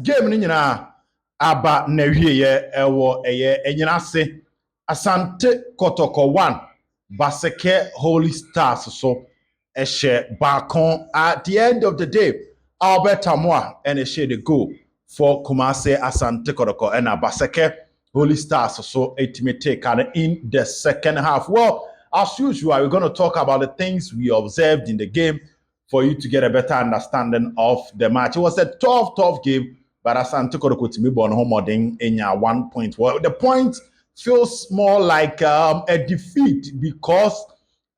game ni nyina aba na wieye ewo enyina se Asante Kotoko 1 Baseke Holy Stars so ehye bakon at the end of the day Albert Amoa and ehye the goal for Kumase Asante Kotoko and Baseke Holy Stars so ultimately kind in the second half. Well, as usual, we're going to talk about the things we observed in the game for you to get a better understanding of the match. It was a tough game, but Asante Kotoko to me born home in 1 point. Well, the point feels more like a defeat because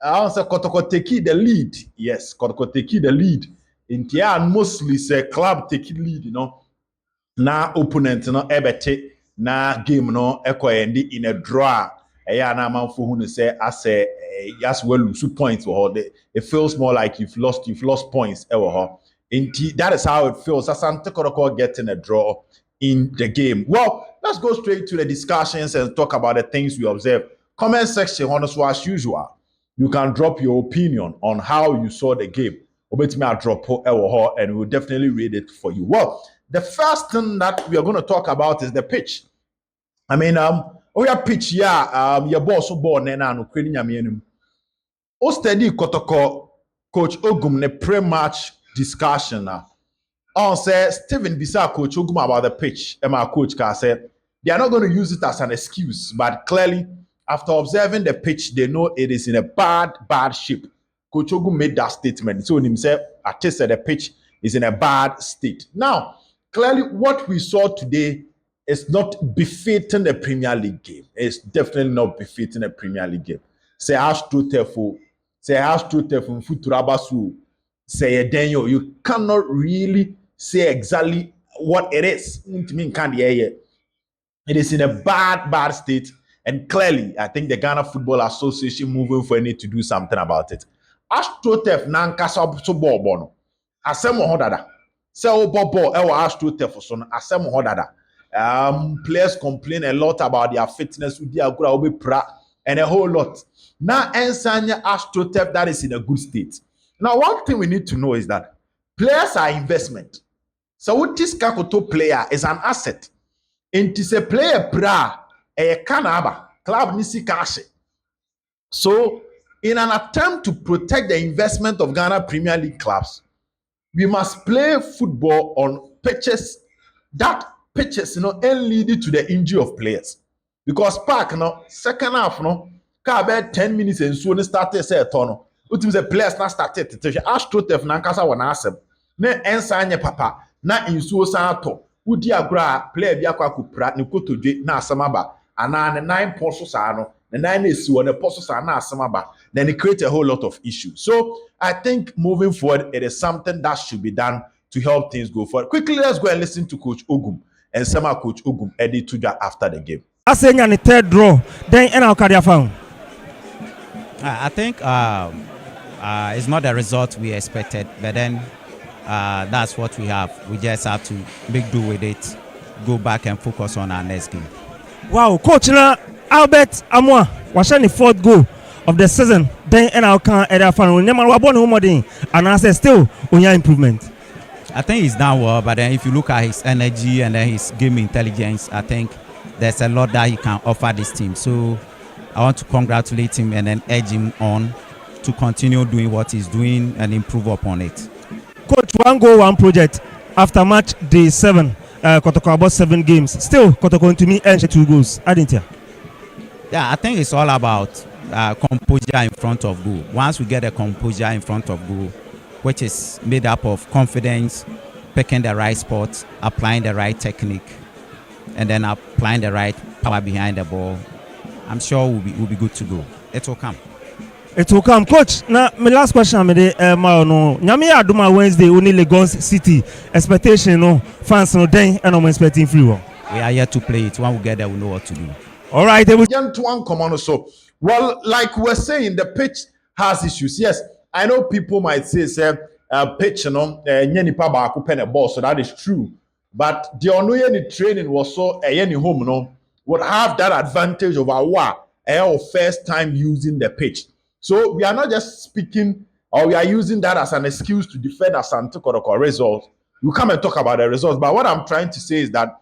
Kotoko take the lead. Yes, Kotoko take the lead. In the end, mostly say club take the lead, na opponent ebete na game ekoyendi in a draw. Na manfo hu say as a yes well lose points it feels more like you've lost points that is how it feels. Asante Kotoko getting a draw in the game. Well, let's go straight to the discussions and talk about the things we observe. Comment section, honestly, as usual, you can drop your opinion on how you saw the game. Obetimi drop and we'll definitely read it for you. Well, the first thing that we are going to talk about is the pitch. I mean, we are pitch, your boss born and no queen yamienum. O steady Kotoko coach Ogum ne pre-match discussion. On say Stephen Bisa coach Ogum about the pitch. And my coach can say they are not going to use it as an excuse, but clearly after observing the pitch, they know it is in a bad shape. Coach Ogum made that statement. So himself, I tested the pitch is in a bad state. Now, clearly, what we saw today is not befitting the Premier League game. It's definitely not befitting a Premier League game. Say Astroturf, Futurabasu, say Daniel. You cannot really say exactly what it is. It is in a bad state, and clearly, I think the Ghana Football Association moving for need to do something about it. Astroturf nankasa so bono. Asem ho dada. Say ball Astroturf so asem ho dada. Players complain a lot about their fitness with their good and a whole lot. Now Ensanya Astroturf that is in a good state. Now one thing we need to know is that players are investment. So what this Kakoto player is an asset. And to say player a kanaba club nisi cash. So in an attempt to protect the investment of Ghana Premier League clubs, we must play football on pitches that and lead to the injury of players. Because park second half about 10 minutes and so started say a ton. The players not started to tell Astroturf na nkasa wana asem. Na ensanye papa na insuo santo. Udi agra player bi akwa kupra ne kotodwe na asamaba ana ne 9 poso sa no. The 9 is one the poso sa na asamaba. Then it creates a whole lot of issues. So I think moving forward, it is something that should be done to help things go forward. Quickly, let's go and listen to Coach Ogum and semi Coach Ogum Eddie Tuja after the game. I say the third draw, then and our career found. I think it's not the result we expected, but then that's what we have. We just have to make do with it, go back and focus on our next game. Wow, Coach Albert Amoa was the 4th goal of the season. Then and our career found. Never were born home and I say still on your improvement. I think he's done well, but then if you look at his energy and then his game intelligence, I think there's a lot that he can offer this team. So I want to congratulate him and then urge him on to continue doing what he's doing and improve upon it. Coach, 1 goal, 1 project. After match day 7, Kotoko about 7 games. Still, Kotoko to me earned 2 goals. Didn't you? Yeah, I think it's all about composure in front of goal. Once we get a composure in front of goal, which is made up of confidence, picking the right spot, applying the right technique, and then applying the right power behind the ball, I'm sure we'll be good to go. It will come. It will come. Coach, now my last question, Nyame Aduma Wednesday, only Lagos City. Expectation, fans, then, and I'm expecting free one. We are here to play it. When we get there, we know what to do. All right, they will get to one command. So, well, like we're saying, the pitch has issues. Yes, I know people might say, pitch, nyenipa ba akupe ne ball, so that is true. But the onoye training was so any home, would have that advantage of our first time using the pitch. So we are not just speaking or we are using that as an excuse to defend Asante Kotoko result. you come and talk about the results. But what I'm trying to say is that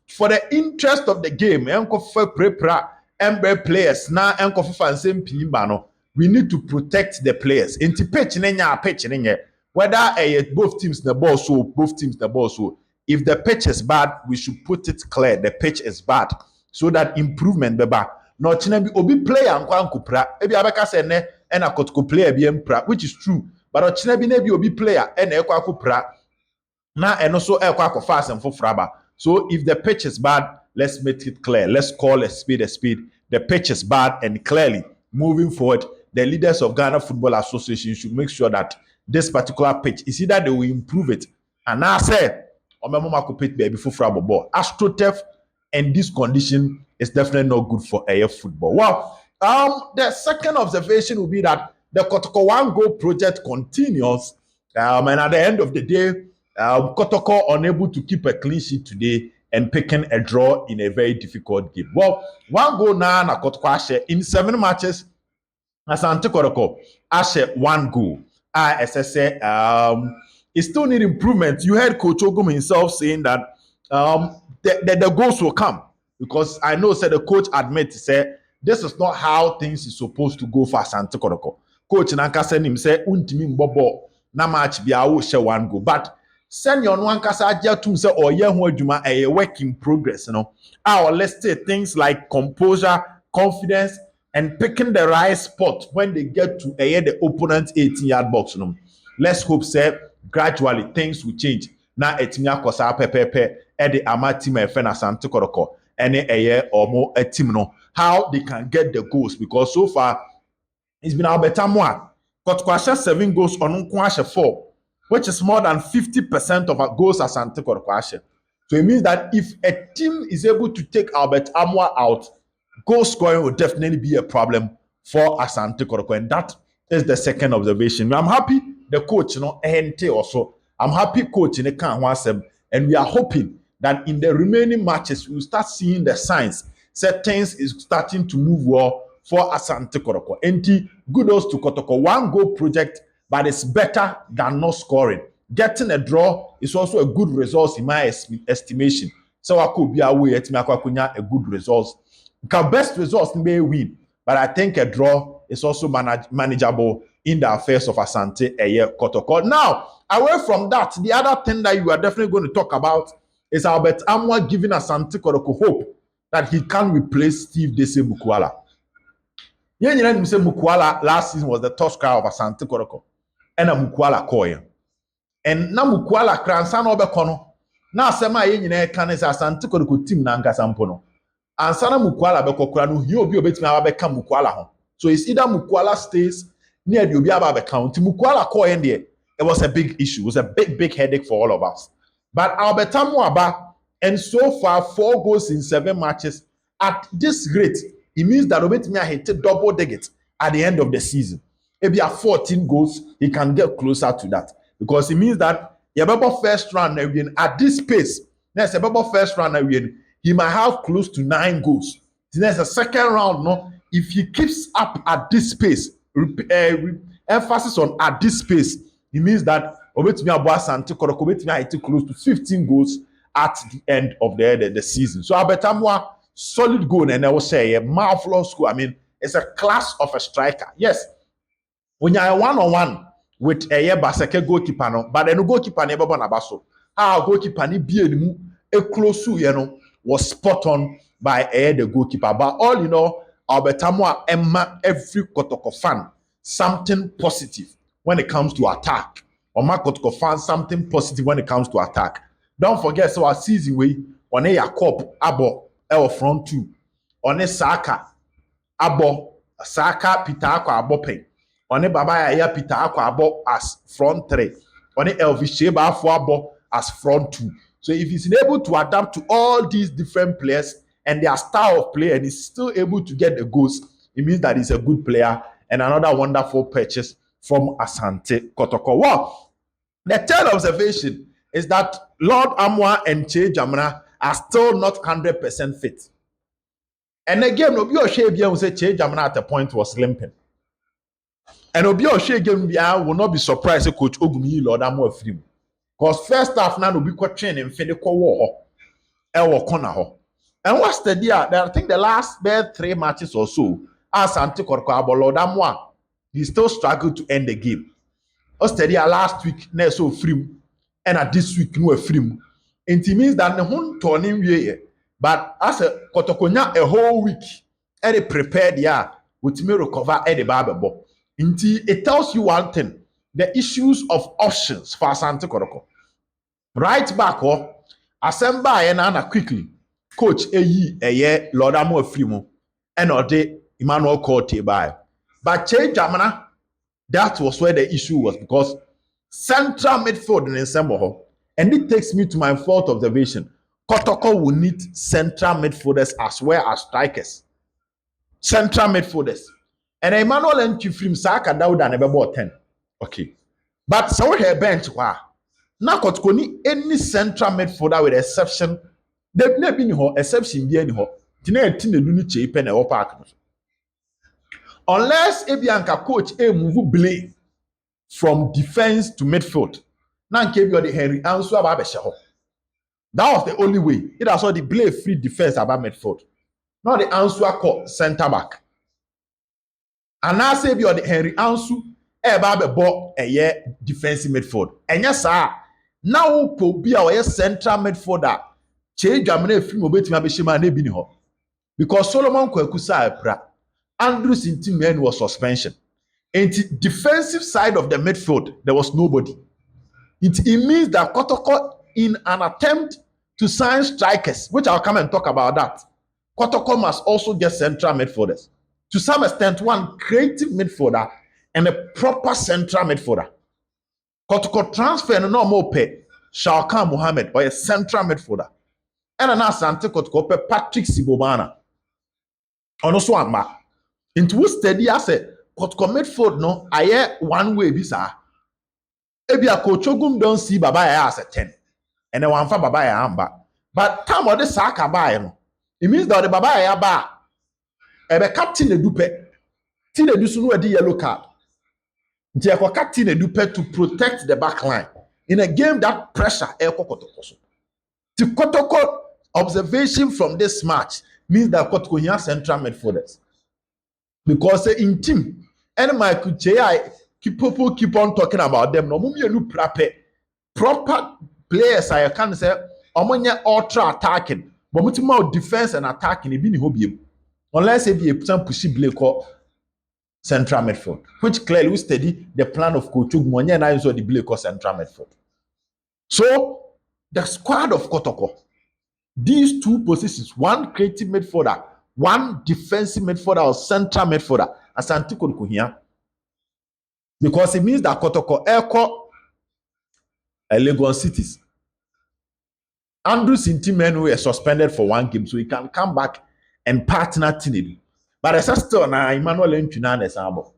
for the interest of the game, players now we need to protect the players. Into pitch whether both teams the ball so both teams the ball so. If the pitch is bad, we should put it clear. The pitch is bad so that improvement beba. No china obi player nkwa nkupra. Ebi abeka say ne na Kotoko player bi empra, which is true. But china bi na bi obi player na ekwa akupra. Na and also ekwa fast and for fraba. So if the pitch is bad, let's make it clear. Let's call a speed a speed. The pitch is bad, and clearly moving forward, the leaders of Ghana Football Association should make sure that this particular pitch is either they will improve it, and I say, baby for ball. AstroTurf and this condition is definitely not good for AF football. Well, the second observation will be that the Kotoko One Goal project continues, and at the end of the day, Kotoko unable to keep a clean sheet today and picking a draw in a very difficult game. Well, one goal now na Kotoko Ashe in 7 matches. Asante Kotoko Ashe 1 goal. As I say, it still need improvement. You heard Coach Ogum himself saying that the goals will come, because I know the coach admits this is not how things is supposed to go for Asante Kotoko. Coach Nanka said him say untimi mbobo na match bia wo share 1 goal, but send your one kasa ajatum say oye ho adwuma a work in progress, let's say things like composure, confidence, and picking the right spot when they get to the opponent's 18-yard box. Let's hope say gradually things will change. Now etimia kosa pepepe the ama team efe na Asante Kotoko any or more a team how they can get the goals, because so far it's been Alberta Moa Kotoko Ashe 7 goals on Ashe 4, which is more than 50% of our goals as Asante Kotoko Ashe. So it means that if a team is able to take Albert Amwa out, goal scoring will definitely be a problem for Asante Kotoko, and that is the second observation. I'm happy the coach, also. I'm happy coach in the can, and we are hoping that in the remaining matches we'll start seeing the signs. Things is starting to move well for Asante Kotoko. And kudos to Kotoko 1 goal project, but it's better than not scoring. Getting a draw is also a good result in my estimation. So I could be away at a good result. Best results may win, but I think a draw is also manageable in the affairs of Asante Kotoko. Now, away from that, the other thing that you are definitely going to talk about is Albert Amwa giving Asante Kotoko hope that he can replace Steve Dese Mukwala. You know, Mukwala last season was the top scorer of Asante Kotoko, and a Mukwala Koya. And now Mukwala Kransan Obekono. Now, Sema Yen can is Asante Kotoko team Nanga Sampono. And Sana Mukwala Bekokrano, he'll be a bit now become Mukwala. So it's either Mukwala stays near the Obiaba account. Mukwala Koya there. It was a big issue. It was a big headache for all of us. But Albert Amwaba, and so far 4 goals in 7 matches. At this rate, it means that Obetimia hit double digits at the end of the season. If you have 14 goals, he can get closer to that, because it means that your first round at this pace. Next, your first round he might have close to 9 goals. Next, the second round, if he keeps up at this pace, emphasis on at this pace, it means that Obetimia Asante Kotoko Obetimia hit close to 15 goals at the end of the season. So Albert Amwa, solid goal, and I will say a marvelous goal. I mean, it's a class of a striker. Yes, when you're 1-on-1 with a Baseke goalkeeper, but then goalkeeper never born abaso. Our goalkeeper ni be a close to was spot on by the goalkeeper. But all in all, Albert Amwa emma every Kotoko fan something positive when it comes to attack. Or my Kotoko fan something positive when it comes to attack. Don't forget, so our season way on a Jacob Abo our front 2 on a Saka Abo Saka Pitako Abope on a Baba ya Pitako Abo as front 3 on a Elvis Sheba Abo as front 2. So if he's able to adapt to all these different players and their style of play, and he's still able to get the goals, it means that he's a good player and another wonderful purchase from Asante Kotoko. Well, the third observation is that Lord Amwa and Che Jamana are still not 100% fit. And again, Obi Oshe will say Che Jamana at the point was limping. And Obi Oshe again will not be surprised if Coach Ogum Lord Amwa free. Because first half now will be quite training for war corner ho. And what's the deal? I think the last 3 matches or so, Asante Kotoko he still struggled to end the game. Steady last week na so free and at this week no free. And it means that the whole turning way. But as a Kotokonya a whole week, and they prepared with me recover at the barber. It tells you one thing: the issues of options for Asante Kotoko. Right back, Asemba and quickly. Coach Eyi Lord Amo Frimo and Ode Emmanuel Korte by. But change Jamana, that was where the issue was because central midfield in Nsembo, and it takes me to my fourth observation. Kotoko will need central midfielders as well as strikers. Central midfielders. And Emmanuel and Chifrim Saka Dauda never bought 10. Okay. But so her bench now Kotoko need any central midfielder with exception. They've never been here, exception be any here. Tina do ni cheap and a park. Unless Ebianka coach move blame from defense to midfield. Now keep the Henry answer about Beshaho. That was the only way. It was all the blame free defense about midfield. Not the answer called center back. And now say the Henry answer about a defensive midfield. And yes, sir. Now po be our central midfielder. Change Jamane free mobile team abeshima na ebi ni ho. Because Solomon Kweku sa epra. Andrews in team men was suspension. In the defensive side of the midfield, there was nobody. It means that Kotoko, in an attempt to sign strikers, which I'll come and talk about that, Kotoko must also get central midfielders. To some extent, one creative midfielder and a proper central midfielder. Kotoko transfer no more pay Shalkan Mohammed or a central midfielder. And an Asante Kotoko pay Patrick Sibomana. And also Amba. Into which steady as a Kotoko midfield no, I hear one way visa. Ebi a coach Ogum don't see Baba as a 10. And then one for Baba Amba. But time of the Saka buy no. It means that the Baba ba ebe captain the dupe. Tin the dusu no yellow card. Nti e captain the dupe to protect the back line. In a game that pressure Kotoko so. The Kotoko observation from this match means that Kotoko here central midfielders. Because in team, and my people keep on talking about them. No, proper players. I can say, ultra attacking, but much more defense and attacking. It be hobby, unless it be a push called central midfield, which clearly we study the plan of Coach Ogum and I saw the Blake central midfield. So the squad of Kotoko, these two positions, one creative midfielder, one defensive midfielder or central midfielder, Asante Kotoko here. Because it means that Kotoko Eko Legon cities. Andrews in team men were suspended for 1 game, so he can come back and partner Tinedu. But it's still now Emmanuel Ntunane Sambo.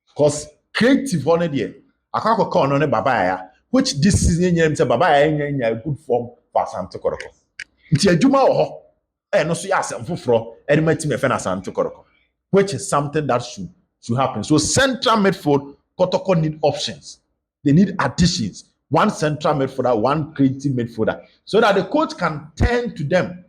Because creative on the Akako Kon on Babaya, which this season Babaya in a good form for Asante Kotoko. It's a Juma or no so yes and fufro and my team Asante Kotoko, which is something that should happen. So central midfield Kotoko need options. They need additions. One central midfielder, one creative midfielder, so that the coach can turn to them.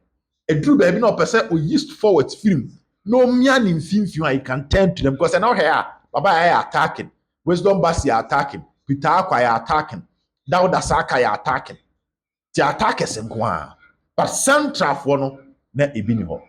A true baby no person who used forward film. No man in film, I can turn to them because I know here, Baba I attacking, Wisdom Basi attacking, Peter Akwa attacking, Dauda Saka attacking. The attackers in Kwa. But central for no na ibiniho,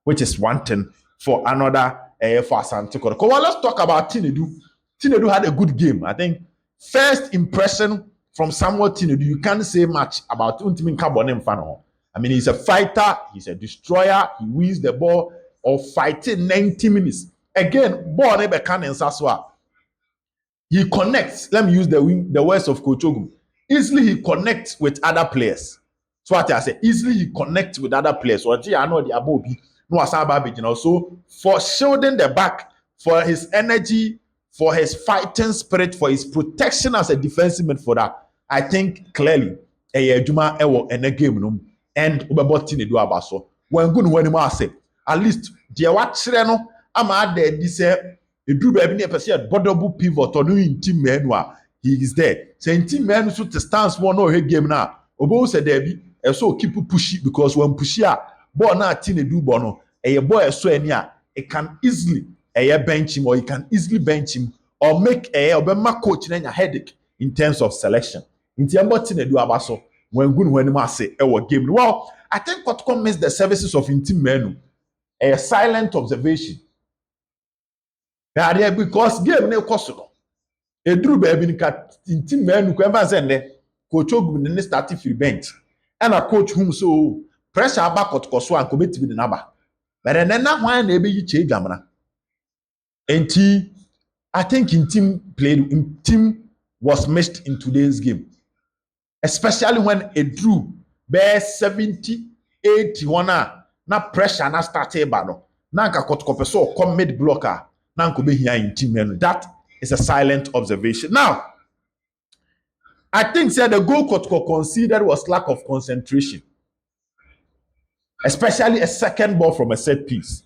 which is one thing for another for Asante Kotoko. Well, let's talk about Tinedu. Tinedu had a good game. I think first impression from Samuel Tinedu, you can't say much about Untimin Kabonem Fano. I mean, he's a fighter, he's a destroyer, he wins the ball of fighting 90 minutes. Again, ball never can in Saswa. He connects, let me use the words of Coach Ogum. Easily he connects with other players. So what I say, easily he connects with other players. So I know the Abobi, no Asaba, you know. So for shielding the back, for his energy, for his fighting spirit, for his protection as a defensive midfielder, I think clearly Juma Ewo and a game room and Ubabotini do abaso. When good when you say at least dear what Sreno, I'm at the this a drew baby near Bodobu pivot or doing team menua. he is there. Say team men so to stance one no game now. Obo said Debbie, so keep pushy because when pushy ball na tin do bono, a boy so any it can easily bench him or you can easily bench him or make a Obama coach a headache in terms of selection. In terms of tin do abaso when good when you say game. Well, I think Kotoko miss the services of team men. A silent observation. Because game ne koso. Eduru baby ni ka team menu ko ever send coach Ogum ne start free bench and a coach whom so pressure back Kotoko so and commit with the number but then na why na ebe yi che gamna enti I think in team was missed in today's game especially when Eduru be 70 81 na pressure na start eba no na ka Kotoko person come mid blocker na ko be here in team menu that is a silent observation. Now, I think the goal Kotoko considered was lack of concentration, especially a second ball from a set piece.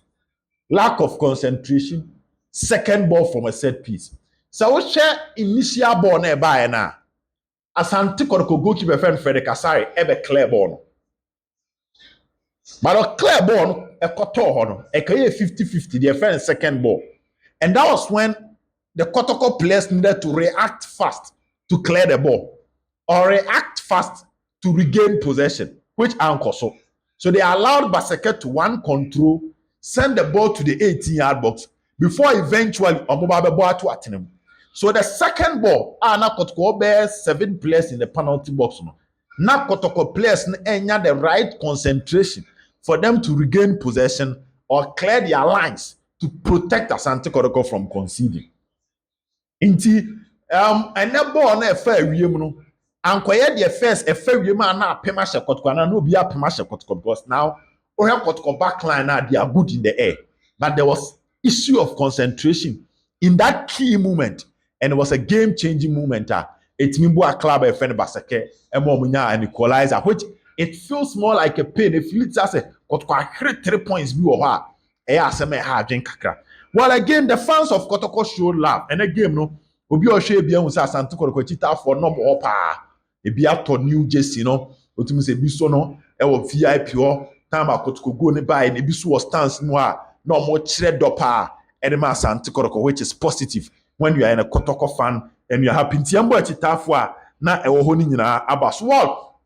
Lack of concentration, second ball from a set piece. So we share initial ball nearby now. Asante Kotoko goalkeeper friend Frederick Asare ebe clear ball. But a clear ball, a koto a 50-50, their friend second ball. And that was when the Kotoko players needed to react fast to clear the ball or react fast to regain possession, which Anko so. So they allowed Baseke to one control, send the ball to the 18-yard box before eventually Omobabe ball to Atenem. So the second ball, now Kotoko bears 7 players in the penalty box. Now Kotoko players enya the right concentration for them to regain possession or clear their lines to protect Asante Kotoko from conceding. Inti ene ball na efa wiem no ankoye the first efa wiem na apema hye Kotoko na no bi apema hye Kotoko because now we have Kotoko back line now they are good in the air but there was issue of concentration in that key moment and it was a game changing moment it mimbo a club efa Baseke emo munya an equalizer which it feels more like a pain if you say Kotoko a 3 points bi wo ha e aseme ha adwen kakra. Well, again, the fans of Kotoko showed love. And again, no, obi ohwe bia hu say Asante Kotoko chita for no more pa. E bia to new jersey no. Otumi say bi so no e wo VIP o. Time Kotoko go ne buy ne bi so was stance no a no more chire do pa. E de ma Asante Kotoko which is positive when you are a Kotoko fan and you are happy. Ntiambo chita for na e wo ho ni nyina abas. Well,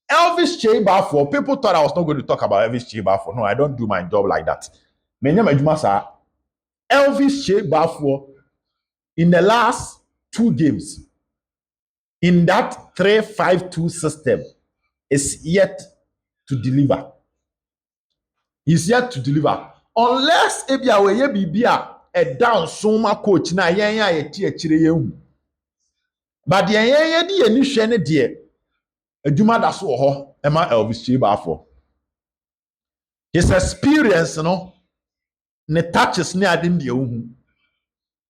Elvis Chebafo, people thought I was not going to talk about Elvis Chebafo. No, I don't do my job like that. Menya majuma sa Elvis Chebafo in the last 2 games in that 3-5-2 system is yet to deliver. He's yet to deliver. Unless ebia weye bibia a down soma coach na yen ya yeti akire yehu. But the yen di eni hwe ne de adwuma da so ho ema Elvis Chebafo. His experience no ne touches ne adin de ohu.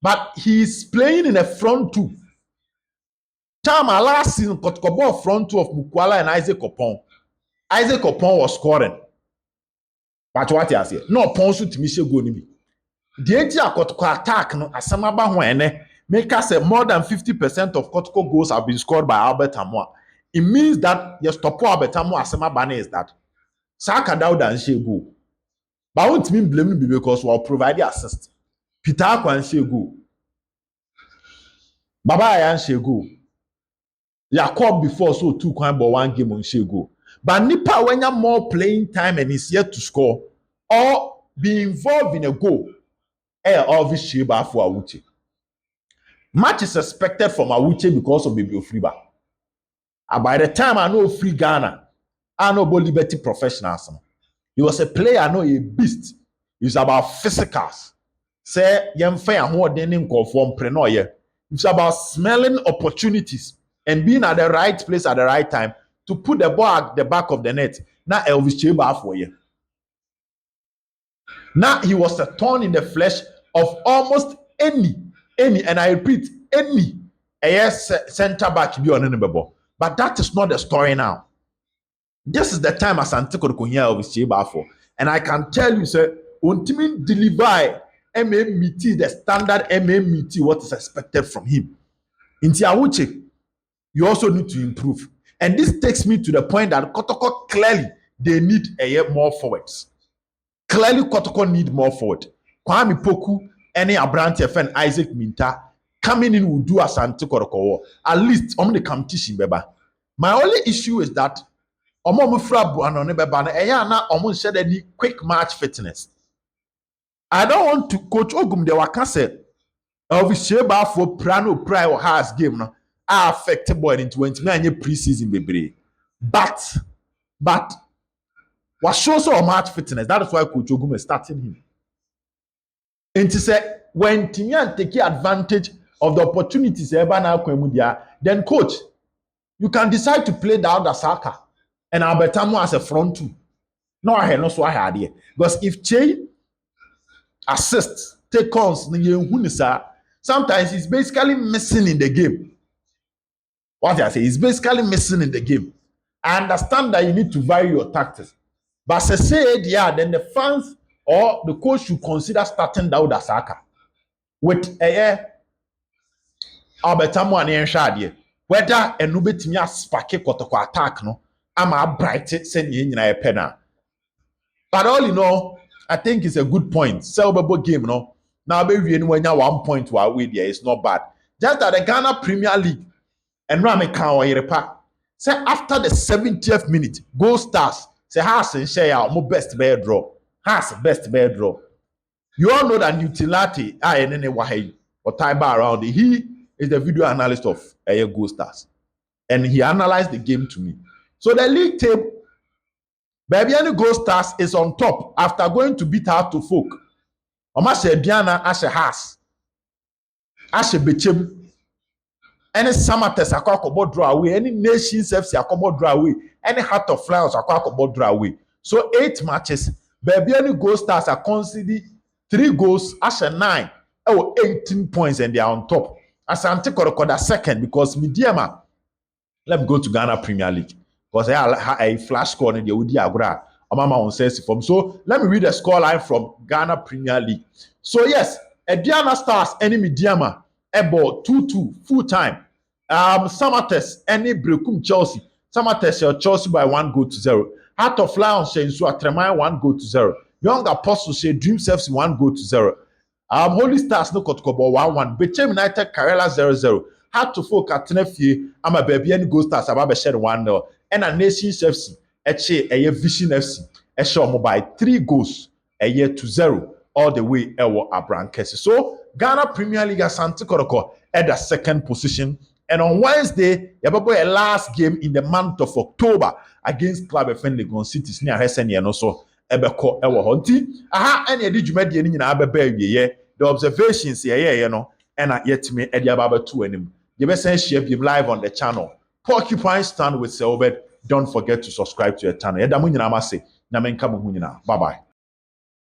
But he's playing in a front 2. Time last season, Kotoko front 2 of Mukwala and Isaac Opon. Isaac Opon was scoring. But what you say? No, Opon should me go nibi. The idea Kotoko attack no asamaba hwene make us say more than 50% of Kotoko goals have been scored by Albert Amwa. It means that your stop Albert Amwa asamaba is that Saka Dauda and she go. But I won't mean blame me because we'll provide the assist. Peter Akwa and she go. Baba and she go. Jacob before so 2 coin but 1 game on she go. But Nipa when you more playing time and is yet to score or be involved in a goal, Elvis Chebafo Awuche. Match is expected from Awuche because of Baby Ofriba. And by the time I know free Ghana, I know about Liberty Professionals. He was a player, I know a beast. It's about physicals. Say, young fair who didn't conform prenoye. It's about smelling opportunities and being at the right place at the right time to put the ball at the back of the net. Now Elvis Chebafo you. Now he was a thorn in the flesh of almost any, and I repeat, any center back be on any ball. But that is not the story now. This is the time Asante Kotoko here Elvis Chebafo. And I can tell you, sir, ultimately deliver MMT, the standard MMT, what is expected from him. Inti Awuche, you also need to improve. And this takes me to the point that Kotoko clearly they need a year more forwards. Clearly, Kotoko need more forward. Kwame Poku, any Abrante friend Isaac Minta coming in will do Asante Kotoko. At least on the competition, beba. My only issue is that Omo Mufrabu and on beba na na omo said any quick match fitness. I don't want to coach Ogum de Wakase. Obviously, for Prano prior has game no affected boy in 29 preseason baby. But what shows our match fitness? That is why Coach Ogum is starting him. And to say when Timian take advantage of the opportunities then coach, you can decide to play the other Saka and Albertamo as a front two. No, I no so I had here. Because if Che assists, take ons, sometimes he's basically missing in the game. What I say, he's basically missing in the game. I understand that you need to vary your tactics. But say, yeah, then the fans or the coach should consider starting Dauda Saka with Albertamo and Shadi. Whether a Nubetimia Spake Kotoko attack, no, I'm a bright send in a penna. But all in all, I think it's a good point. Sellable game, no. Now, maybe when you're 1 point to our way there, it's not bad. Just that the Ghana Premier League and Rame Kawa say after the 70th minute, Go Stars say has and share our best bear draw. Has best bear draw. You all know that Utilati Nene Wahi or Taiba around it. He is the video analyst of Go Stars. And he analyzed the game to me. So the league table, Babiani Go Stars is on top after going to beat out to folk. Omashe Diana Ashe Has. Ashe Bechem. Any Samates akwa draw away, any Nations FC akwa draw away, any Heart of Flyers akwa draw away. So 8 matches, Babiani Go Stars are considered 3 goals, Ashe 9, 18 points, and they are on top. Asante Kotoko second because Midiama. Let me go to Ghana Premier League because I have a flash score in the Udi Agra. So let me read the score line from Ghana Premier League. So yes, Diana Stars any Midiama. Ebo 2-2 full time. Samates any Brekum Chelsea. Samates Chelsea by 1-0. Heart of Lions Shensu Atremai 1-0. Young Apostles say Dream FC 1-0. Holy Stars no Kotoko 1-1. Bechem United Karela 0-0. Heart to folk at Tenefie. I'm a baby and Go Stars about shed 1-0. And a Nations FC a Vision FC a show by 3 goals a year to 0 all the way Ewo Abrankesi. So Ghana Premier League Asante Kotoko at the 2nd position. And on Wednesday, you have a last game in the month of October against Club FN Legon City near Hesenia and also Ebeko Ewo Honti. Aha, and you did you make the observations here, you know, and yet me Ediababa 2 and him. You best send share him live on the channel. Porcupine Stand with Selbert. Don't forget to subscribe to your channel. Bye bye.